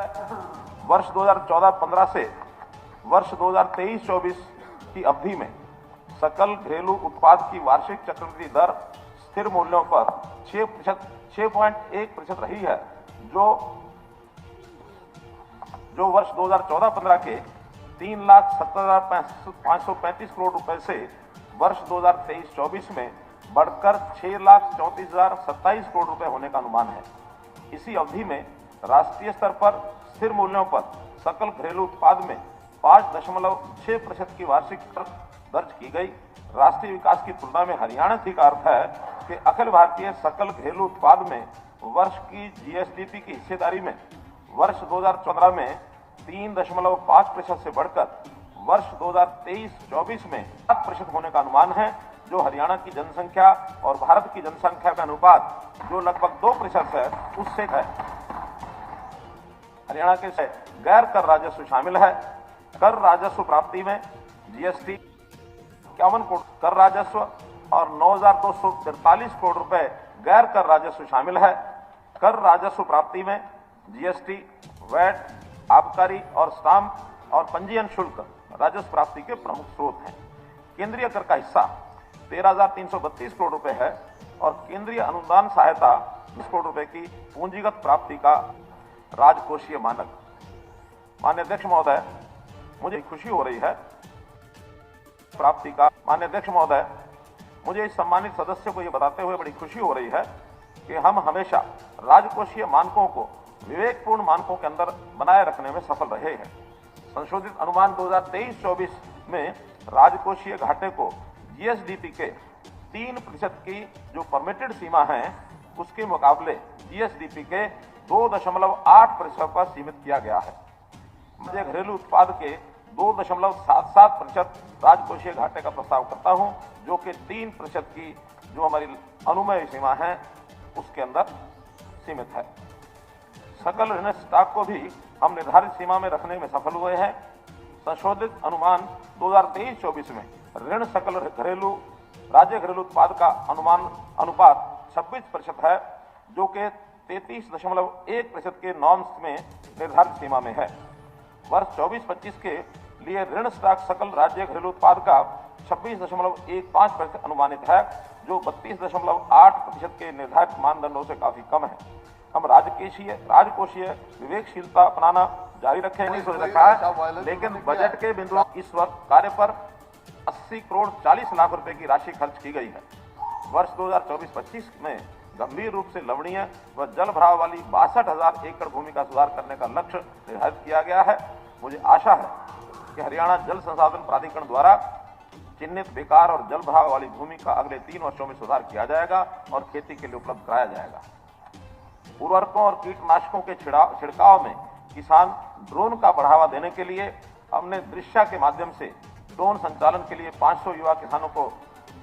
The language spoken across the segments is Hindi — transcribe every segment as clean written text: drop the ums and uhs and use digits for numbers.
वर्ष 2014-15 से वर्ष 2023-24 की अवधि में सकल घरेलू उत्पाद की वार्षिक चक्रवृद्धि दर स्थिर मूल्यों पर 6.1% रही है, जो वर्ष 2014-15 के 3,70,535 करोड़ रुपए से वर्ष 2023-24 में बढ़कर 6,34,027 करोड़ रुपए होने का अनुमान है। इसी अवधि में राष्ट्रीय स्तर पर स्थिर मूल्यों पर सकल घरेलू उत्पाद में 5.6% की वार्षिक दर्ज की गई। राष्ट्रीय विकास की तुलना में हरियाणा का अर्थ है कि अखिल भारतीय सकल घरेलू उत्पाद में वर्ष की जीएसडीपी की हिस्सेदारी में वर्ष 2014 में 3.5% से बढ़कर वर्ष 2023-24 में 7% होने का अनुमान है, जो हरियाणा की जनसंख्या और भारत की जनसंख्या का अनुपात जो लगभग 2% है उससे है। हरियाणा के गैर कर राजस्व शामिल है। कर राजस्व प्राप्ति में जीएसटी 51 करोड़ कर राजस्व और 9,243 करोड़ रुपए गैर कर राजस्व शामिल है। कर राजस्व प्राप्ति में जीएसटी, वैट, आबकारी और स्टाम्प और पंजीयन शुल्क राजस्व प्राप्ति के प्रमुख स्रोत हैं। केंद्रीय कर का हिस्सा 13,332 करोड़ रुपए है और केंद्रीय अनुदान सहायता 20 करोड़ रुपए की पूंजीगत प्राप्ति का राजकोषीय मानक। माननीय अध्यक्ष महोदय, मुझे खुशी हो रही है प्राप्ति का। माननीय अध्यक्ष महोदय, मुझे इस सम्मानित सदस्य को यह बताते हुए बड़ी खुशी हो रही है कि हम हमेशा राजकोषीय मानकों को विवेकपूर्ण मानकों के अंदर बनाए रखने में सफल रहे हैं। संशोधित अनुमान 2023-24 में राजकोषीय घाटे को जीएसडीपी के 3% की जो परमिटेड सीमा है उसके मुकाबले जीएसडीपी के 2.8% पर सीमित किया गया है। मैं घरेलू उत्पाद के 2.77% राजकोषीय घाटे का प्रस्ताव करता हूं, जो कि 3% की जो हमारी अनुमेय सीमा है उसके अंदर सीमित है। सकल ऋण स्टॉक को भी हम निर्धारित सीमा में रखने में सफल हुए हैं। संशोधित अनुमान 2023-24 में ऋण सकल राज्य घरेलू उत्पाद का अनुपात 26% है, जो कि 33.1% के नॉर्म्स में निर्धारित सीमा में है। वर्ष 24-25 के लिए ऋण स्टॉक सकल राज्य घरेलू उत्पाद का 26.15% अनुमानित है, जो 32.8% के निर्धारित मानदंडों से काफी कम है। हम राजकोषीय विवेकशीलता अपनाना जारी रखें नहीं सोच रखा है, लेकिन बजट के बिंदु इस वक्त कार्य पर 80 करोड़ 40 लाख रुपए की राशि खर्च की गई है। वर्ष 2024-25 में गंभीर रूप से लवणीय व जल भराव वाली 62,000 एकड़ भूमि का सुधार करने का लक्ष्य निर्धारित किया गया है। मुझे आशा है कि हरियाणा जल संसाधन प्राधिकरण द्वारा चिन्हित बेकार और जल भराव वाली भूमि का अगले 3 वर्षों में सुधार किया जाएगा और खेती के लिए उपलब्ध कराया जाएगा। उर्वरकों और कीटनाशकों के छिड़काव में किसान ड्रोन का बढ़ावा देने के लिए हमने दृश्य के माध्यम से ड्रोन संचालन के लिए 500 युवा किसानों को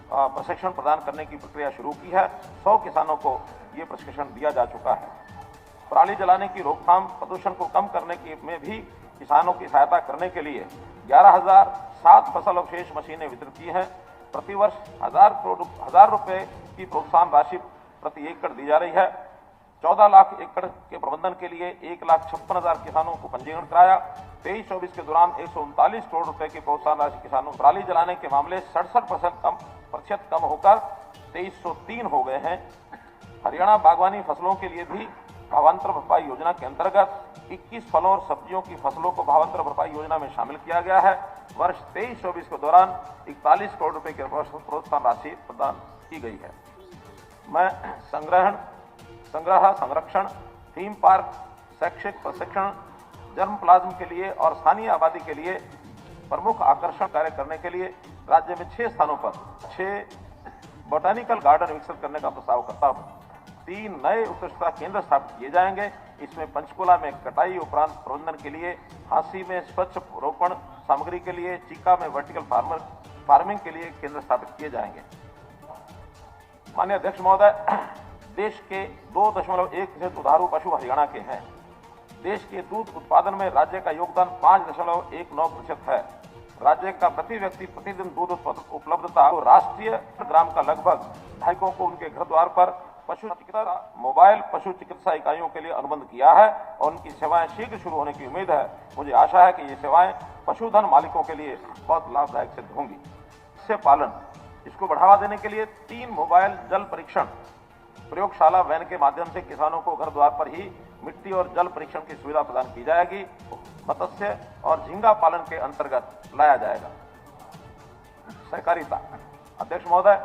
प्रशिक्षण प्रदान करने की प्रक्रिया शुरू की है। 100 किसानों को ये प्रशिक्षण दिया जा चुका है। पराली जलाने की रोकथाम, प्रदूषण को कम करने में भी किसानों की सहायता करने के लिए 11,007 फसल अवशेष मशीनें वितरित की हैं। प्रतिवर्ष 1,000 रुपए की प्रोत्साहन राशि प्रति एकड़ दी जा रही है। 14 लाख एकड़ के प्रबंधन के लिए 1,56,000 किसानों को पंजीकरण कराया। 23-24 के दौरान 139 करोड़ रुपए की प्रोत्साहन राशि किसानों को। पराली जलाने के मामले 67% कम होकर 2303 हो गए हैं। हरियाणा बागवानी फसलों के लिए भी भावांतर भरपाई योजना के अंतर्गत 21 फलों और सब्जियों की फसलों को भावांतर भरपाई योजना में शामिल किया गया है। वर्ष 23-24 के दौरान 41 करोड़ रुपए की प्रोत्साहन राशि प्रदान की गई है। मैं संग्रह, संरक्षण, थीम पार्क, शैक्षिक प्रशिक्षण, जन्म प्लाज्म के लिए और स्थानीय आबादी के लिए प्रमुख आकर्षण कार्य करने के लिए राज्य में 6 स्थानों पर 6 बोटानिकल गार्डन विकसित करने का प्रस्ताव करता हूँ। 3 नए उत्कृष्टता केंद्र स्थापित किए जाएंगे। इसमें पंचकुला में कटाई उपरांत प्रबंधन के लिए, हांसी में स्वच्छ रोपण सामग्री के लिए, चीका में वर्टिकल फार्मिंग के लिए केंद्र स्थापित किए जाएंगे। माननीय अध्यक्ष महोदय, देश के 2.1% दुधारू पशु हरियाणा के हैं। देश के दूध उत्पादन में राज्य का योगदान 5.19% है। राज्य का प्रति व्यक्ति प्रतिदिन दूध उपलब्धता तो राष्ट्रीय ग्राम का लगभग 2.5 को उनके घर द्वार पर पशु चिकित्सा मोबाइल पशु चिकित्सा इकाइयों के लिए अनुबंध किया है और उनकी सेवाएं शीघ्र शुरू होने की उम्मीद है। मुझे आशा है कि ये सेवाएं पशुधन मालिकों के लिए बहुत लाभदायक सिद्ध होंगी। इससे पालन इसको बढ़ावा देने के लिए 3 मोबाइल जल परीक्षण प्रयोगशाला वैन के माध्यम से किसानों को घर द्वार पर ही मिट्टी और जल परीक्षण की सुविधा प्रदान की जाएगी। मत्स्य और झींगा पालन के अंतर्गत लाया जाएगा। सहकारिता अध्यक्ष महोदय,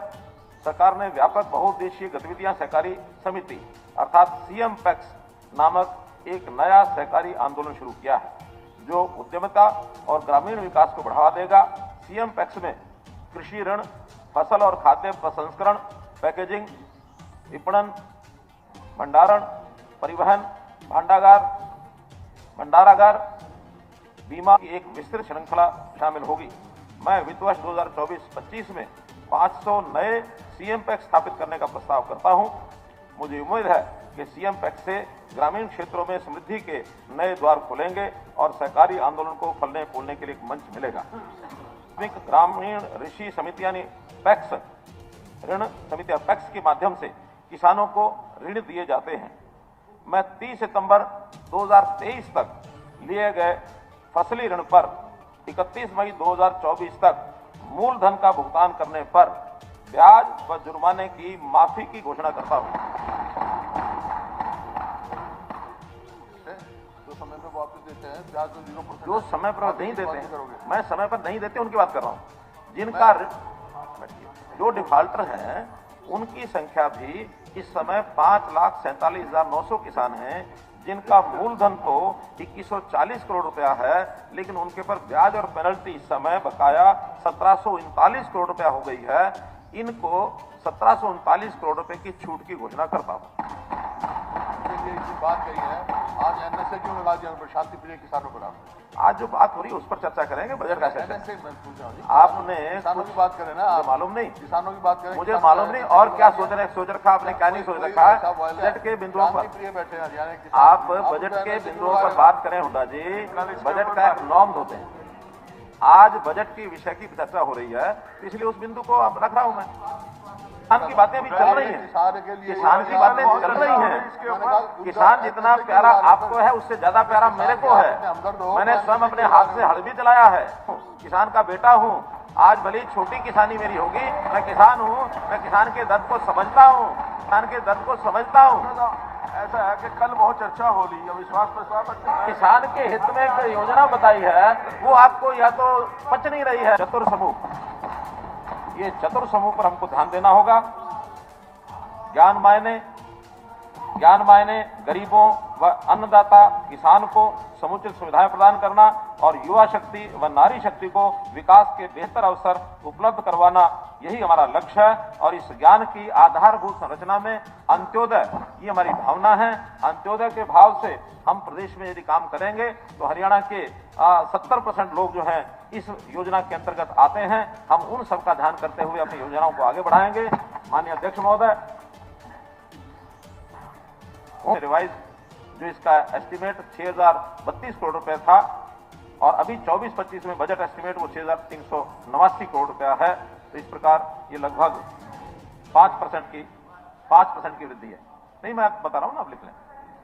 सरकार ने व्यापक बहुउद्देशीय गतिविधियां सहकारी समिति अर्थात सीएम पैक्स नामक एक नया सहकारी आंदोलन शुरू किया है, जो उद्यमिता और ग्रामीण विकास को बढ़ावा देगा। सीएम पैक्स में कृषि ऋण, फसल और खाद्य प्रसंस्करण, पैकेजिंग, विपणन, भंडारण, परिवहन, भंडारागार, बीमा की एक विस्तृत श्रृंखला शामिल होगी। मैं वित्त वर्ष 2024-25 में 500 नए सीएम पैक्स स्थापित करने का प्रस्ताव करता हूं। मुझे उम्मीद है कि सीएम पैक्स से ग्रामीण क्षेत्रों में समृद्धि के नए द्वार खुलेंगे और सहकारी आंदोलन को फलने फूलने के लिए एक मंच मिलेगा। ग्रामीण ऋषि समिति यानी पैक्स ऋण समितियां पैक्स के माध्यम से किसानों को ऋण दिए जाते हैं। मैं 30 सितंबर 2023 तक लिए गए फसली ऋण पर 31 मई 2024 तक मूलधन का भुगतान करने पर ब्याज व जुर्माने की माफी की घोषणा करता हूं। जो समय पर वापस देते हैं ब्याज तो 0%, जो समय पर नहीं देते हैं, मैं समय पर नहीं देते उनकी बात कर रहा हूं। जिनका जो डिफाल्टर हैं उनकी संख्या भी इस समय 5,47,900 किसान हैं, जिनका मूलधन तो 2140 करोड़ रुपया है, लेकिन उनके पर ब्याज और पेनल्टी इस समय बकाया 1739 करोड़ रुपया हो गई है। इनको 1739 करोड़ रुपए की छूट की घोषणा करता हूं। बात कही है आज एनएसए क्यों लगा दिया शांति प्रिय किसानों पर? आज जो बात हो रही है उस पर चर्चा करेंगे। बजट का सेशन आपने किसानों की बात करें ना, मालूम नहीं, किसानों की बात करें, मुझे मालूम नहीं और क्या सोच रखा आपने, क्या नहीं सोच रखा है। बजट के बिंदुओं पर बैठे हैं, आप बजट के बिंदुओं पर बात करें हुड्डा जी। बजट का एक नॉर्म्स होते हैं। आज बजट की विषय की चर्चा हो रही है, इसलिए उस बिंदु को आप रख रहा हूं मैं। किसान की बातें अभी चल रही हैं, किसान की बातें चल रही हैं। किसान जितना प्यारा आपको है उससे ज्यादा प्यारा मेरे को है। मैंने स्वयं अपने हाथ से हल भी चलाया है, किसान का बेटा हूं। आज भले छोटी किसानी मेरी होगी, मैं किसान हूं, मैं किसान के दर्द को समझता हूं, किसान के दर्द को समझता हूं। ऐसा है कि कल बहुत चर्चा हो रही है विश्वास प्रस्ताव, किसान के हित में एक योजना बताई है, वो आपको या तो पच नहीं रही है। चतुर समूह, ये चतुर समूह पर हमको ध्यान देना होगा। ज्ञान मायने गरीबों व अन्नदाता किसान को समुचित सुविधाएं प्रदान करना और युवा शक्ति व नारी शक्ति को विकास के बेहतर अवसर उपलब्ध करवाना, यही हमारा लक्ष्य है। और इस ज्ञान की आधारभूत संरचना में अंत्योदय, ये हमारी भावना है। अंत्योदय के भाव से हम प्रदेश में यदि काम करेंगे तो हरियाणा के 70% लोग जो हैं इस योजना के अंतर्गत आते हैं। हम उन सबका ध्यान करते हुए अपनी योजनाओं को आगे बढ़ाएंगे। माननीय अध्यक्ष महोदय, रिवाइज जो इसका एस्टीमेट 6,032 करोड़ रुपए था और अभी 24-25 में बजट एस्टीमेट वो 6,389 करोड़ रुपया है। तो इस प्रकार ये लगभग 5% की वृद्धि है। नहीं, मैं बता रहा हूं ना, आप लिख लें।